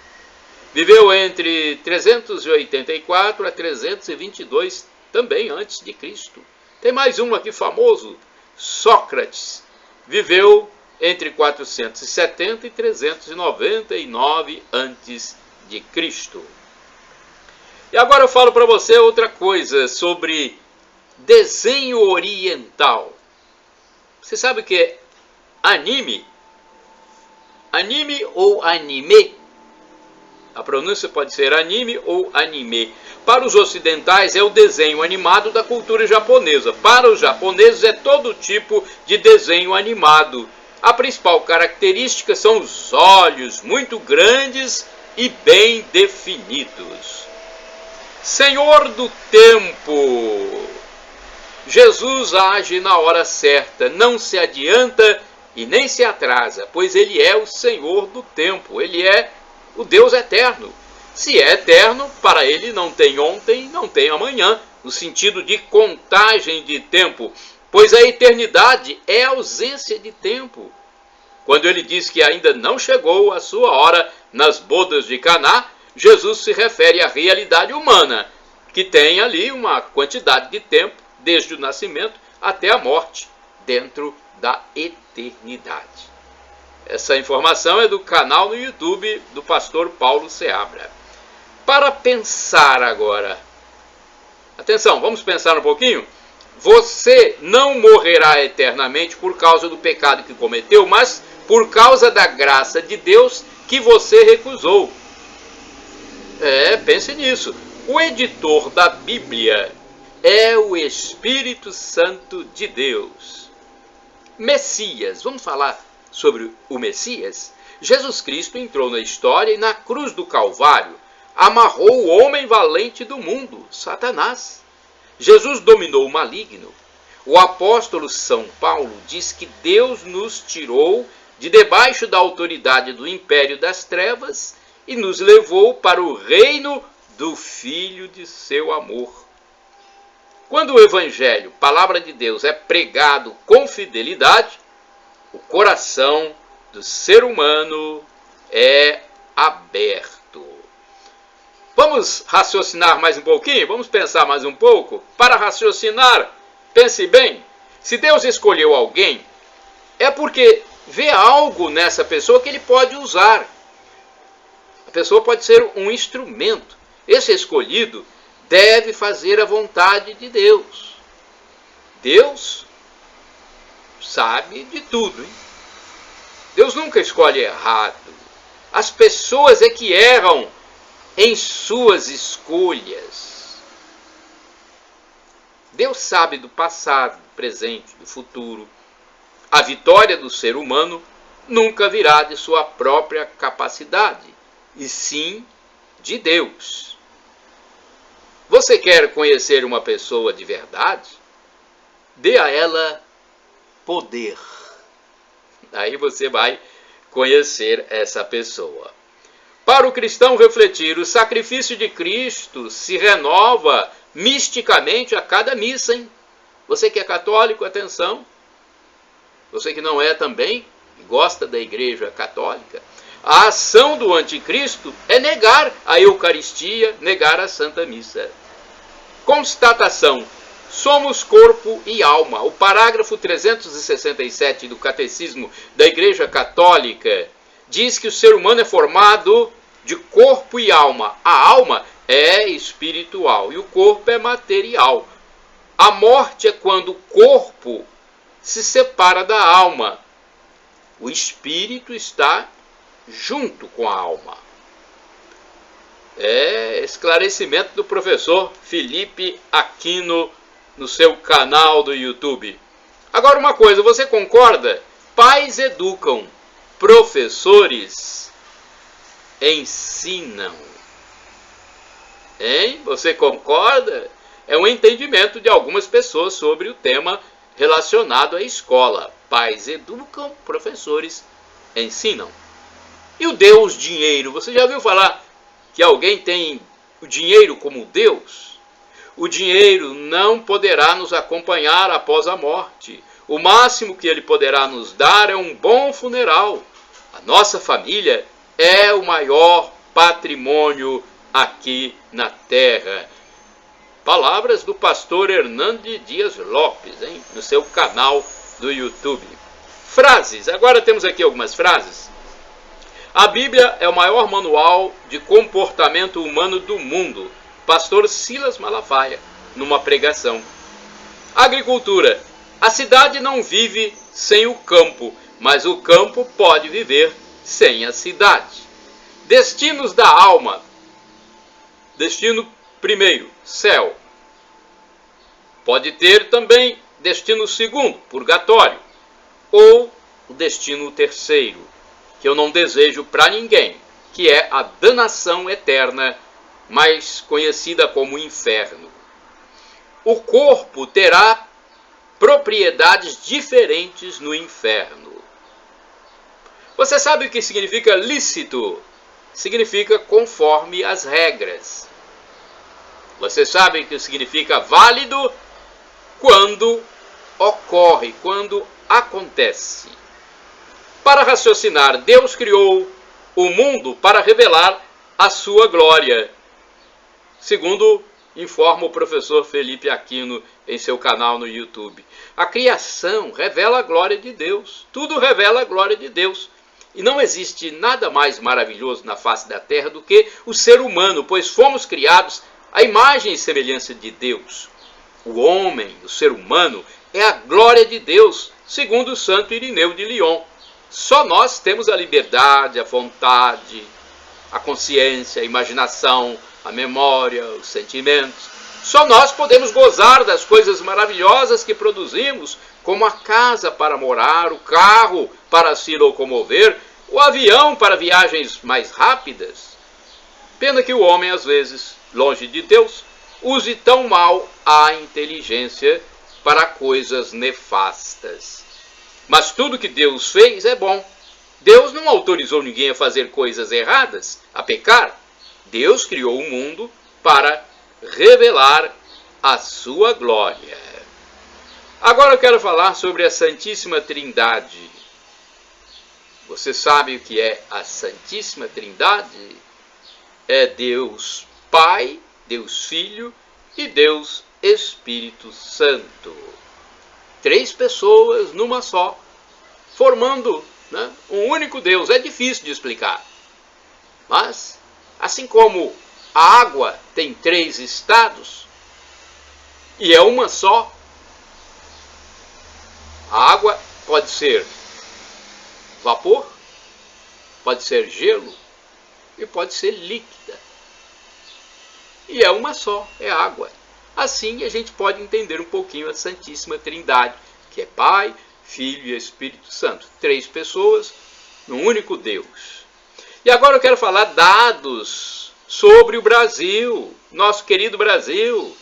viveu entre 384 a 322, também antes de Cristo. Tem mais um aqui famoso, Sócrates, viveu entre 470 e 399 antes de Cristo. E agora eu falo para você outra coisa sobre desenho oriental. Você sabe o que é anime? Anime ou anime? A pronúncia pode ser anime ou anime. Para os ocidentais é o desenho animado da cultura japonesa. Para os japoneses é todo tipo de desenho animado. A principal característica são os olhos muito grandes e bem definidos. Senhor do tempo. Jesus age na hora certa, não se adianta e nem se atrasa, pois ele é o Senhor do tempo, ele é o Deus eterno. Se é eterno, para ele não tem ontem, não tem amanhã, no sentido de contagem de tempo, pois a eternidade é a ausência de tempo. Quando ele diz que ainda não chegou a sua hora nas bodas de Caná, Jesus se refere à realidade humana, que tem ali uma quantidade de tempo, desde o nascimento até a morte, dentro da eternidade. Essa informação é do canal no YouTube do pastor Paulo Seabra. Para pensar agora, atenção, vamos pensar um pouquinho? Você não morrerá eternamente por causa do pecado que cometeu, mas por causa da graça de Deus que você recusou. Pense nisso. O editor da Bíblia é o Espírito Santo de Deus. Messias, vamos falar sobre o Messias? Jesus Cristo entrou na história e na cruz do Calvário amarrou o homem valente do mundo, Satanás. Jesus dominou o maligno. O apóstolo São Paulo diz que Deus nos tirou de debaixo da autoridade do império das trevas e nos levou para o reino do Filho de seu amor. Quando o Evangelho, palavra de Deus, é pregado com fidelidade, o coração do ser humano é aberto. Vamos raciocinar mais um pouquinho? Vamos pensar mais um pouco? Para raciocinar, pense bem, se Deus escolheu alguém, é porque vê algo nessa pessoa que ele pode usar. A pessoa pode ser um instrumento. Esse escolhido deve fazer a vontade de Deus. Deus sabe de tudo, hein? Deus nunca escolhe errado. As pessoas é que erram em suas escolhas. Deus sabe do passado, do presente, do futuro. A vitória do ser humano nunca virá de sua própria capacidade, e sim de Deus. Você quer conhecer uma pessoa de verdade? Dê a ela poder. Aí você vai conhecer essa pessoa. Para o cristão refletir, o sacrifício de Cristo se renova misticamente a cada missa, hein? Você que é católico, atenção. Você que não é também, gosta da Igreja Católica. A ação do anticristo é negar a Eucaristia, negar a Santa Missa. Constatação: somos corpo e alma. O parágrafo 367 do Catecismo da Igreja Católica diz que o ser humano é formado de corpo e alma. A alma é espiritual e o corpo é material. A morte é quando o corpo se separa da alma. O espírito está junto com a alma. É esclarecimento do professor Felipe Aquino no seu canal do YouTube. Agora uma coisa, você concorda? Pais educam, professores ensinam. Hein? Você concorda? É um entendimento de algumas pessoas sobre o tema relacionado à escola. Pais educam, professores ensinam. E o Deus dinheiro? Você já ouviu falar que alguém tem o dinheiro como Deus? O dinheiro não poderá nos acompanhar após a morte. O máximo que ele poderá nos dar é um bom funeral. A nossa família é o maior patrimônio aqui na terra. Palavras do pastor Hernande Dias Lopes, hein? No seu canal do YouTube. Frases. Agora temos aqui algumas frases. A Bíblia é o maior manual de comportamento humano do mundo. Pastor Silas Malafaia, numa pregação. Agricultura. A cidade não vive sem o campo, mas o campo pode viver sem a cidade. Destinos da alma. Destino primeiro, céu. Pode ter também destino segundo, purgatório. Ou o destino terceiro, que eu não desejo para ninguém, que é a danação eterna, mais conhecida como inferno. O corpo terá propriedades diferentes no inferno. Você sabe o que significa lícito? Significa conforme as regras. Você sabe o que significa válido? Quando ocorre, quando acontece. Para raciocinar, Deus criou o mundo para revelar a sua glória, segundo informa o professor Felipe Aquino em seu canal no YouTube. A criação revela a glória de Deus. Tudo revela a glória de Deus. E não existe nada mais maravilhoso na face da terra do que o ser humano, pois fomos criados à imagem e semelhança de Deus. O homem, o ser humano, é a glória de Deus, segundo o santo Irineu de Lyon. Só nós temos a liberdade, a vontade, a consciência, a imaginação, a memória, os sentimentos. Só nós podemos gozar das coisas maravilhosas que produzimos, como a casa para morar, o carro para se locomover, o avião para viagens mais rápidas. Pena que o homem, às vezes, longe de Deus, use tão mal a inteligência para coisas nefastas. Mas tudo que Deus fez é bom. Deus não autorizou ninguém a fazer coisas erradas, a pecar. Deus criou o mundo para revelar a sua glória. Agora eu quero falar sobre a Santíssima Trindade. Você sabe o que é a Santíssima Trindade? É Deus Pai, Deus Filho e Deus Espírito Santo. 3 pessoas numa só, formando um único Deus. É difícil de explicar, mas Assim como a água tem 3 estados e é uma só, a água pode ser vapor, pode ser gelo e pode ser líquida. E é uma só, é água. Assim a gente pode entender um pouquinho a Santíssima Trindade, que é Pai, Filho e Espírito Santo. 3 pessoas num único Deus. E agora eu quero falar dados sobre o Brasil, nosso querido Brasil.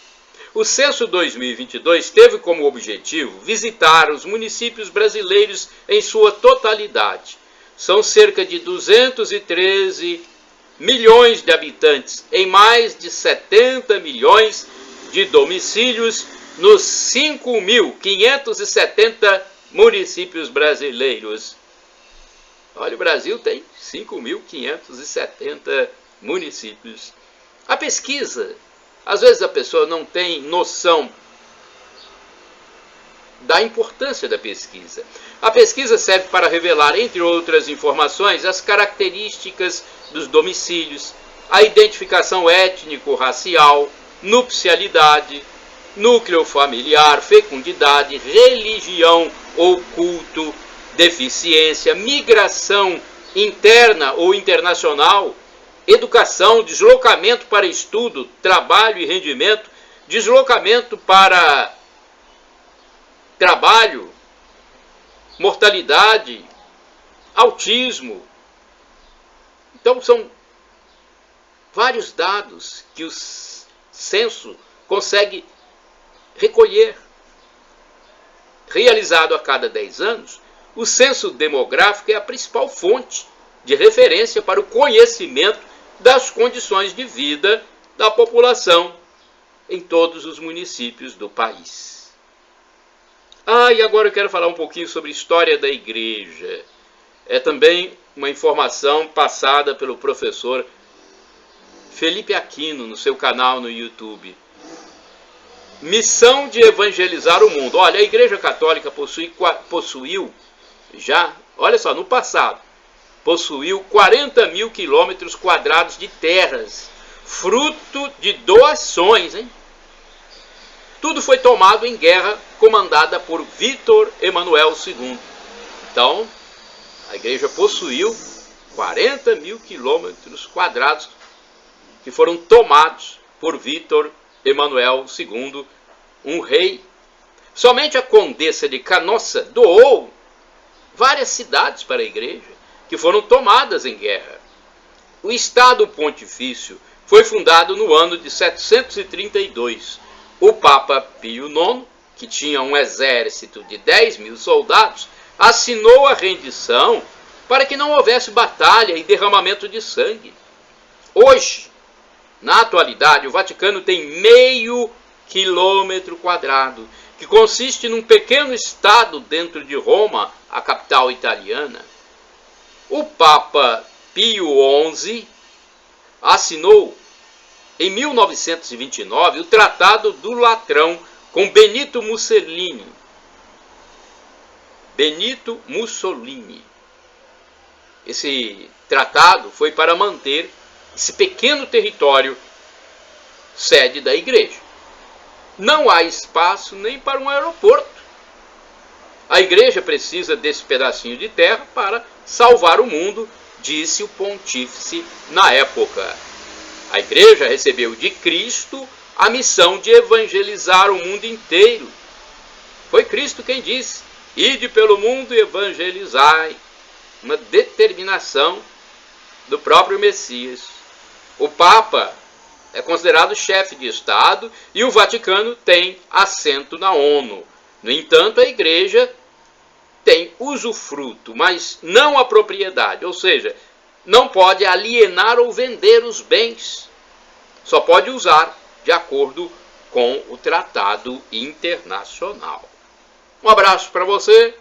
O Censo 2022 teve como objetivo visitar os municípios brasileiros em sua totalidade. São cerca de 213 milhões de habitantes em mais de 70 milhões de domicílios nos 5.570 municípios brasileiros. Olha, o Brasil tem 5.570 municípios. A pesquisa, às vezes a pessoa não tem noção da importância da pesquisa. A pesquisa serve para revelar, entre outras informações, as características dos domicílios, a identificação étnico-racial, nupcialidade, núcleo familiar, fecundidade, religião ou culto, deficiência, migração interna ou internacional, educação, deslocamento para estudo, trabalho e rendimento, deslocamento para trabalho, mortalidade, autismo. Então são vários dados que o censo consegue recolher. Realizado a cada 10 anos, o censo demográfico é a principal fonte de referência para o conhecimento das condições de vida da população em todos os municípios do país. E agora eu quero falar um pouquinho sobre a história da igreja. É também uma informação passada pelo professor Felipe Aquino no seu canal no YouTube. Missão de evangelizar o mundo. Olha, a Igreja Católica possuiu já, olha só, no passado, possuiu 40 mil quilômetros quadrados de terras, fruto de doações, hein? Tudo foi tomado em guerra comandada por Vítor Emanuel II. Então, a igreja possuiu 40 mil quilômetros quadrados que foram tomados por Vítor Emanuel II, um rei. Somente a Condessa de Canossa doou várias cidades para a igreja, que foram tomadas em guerra. O Estado Pontifício foi fundado no ano de 732. O Papa Pio IX, que tinha um exército de 10 mil soldados, assinou a rendição para que não houvesse batalha e derramamento de sangue. Hoje, na atualidade, o Vaticano tem meio quilômetro quadrado, que consiste num pequeno estado dentro de Roma, a capital italiana. O Papa Pio XI assinou em 1929 o Tratado do Latrão com Benito Mussolini. Esse tratado foi para manter esse pequeno território sede da igreja. Não há espaço nem para um aeroporto. A igreja precisa desse pedacinho de terra para salvar o mundo, disse o pontífice na época. A igreja recebeu de Cristo a missão de evangelizar o mundo inteiro. Foi Cristo quem disse: ide pelo mundo e evangelizai. Uma determinação do próprio Messias. O Papa é considerado chefe de Estado e o Vaticano tem assento na ONU. No entanto, a igreja tem usufruto, mas não a propriedade, ou seja, não pode alienar ou vender os bens. Só pode usar de acordo com o tratado internacional. Um abraço para você.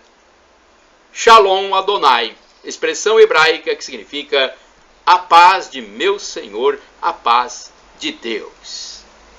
Shalom Adonai, expressão hebraica que significa a paz de meu Senhor, a paz de Deus.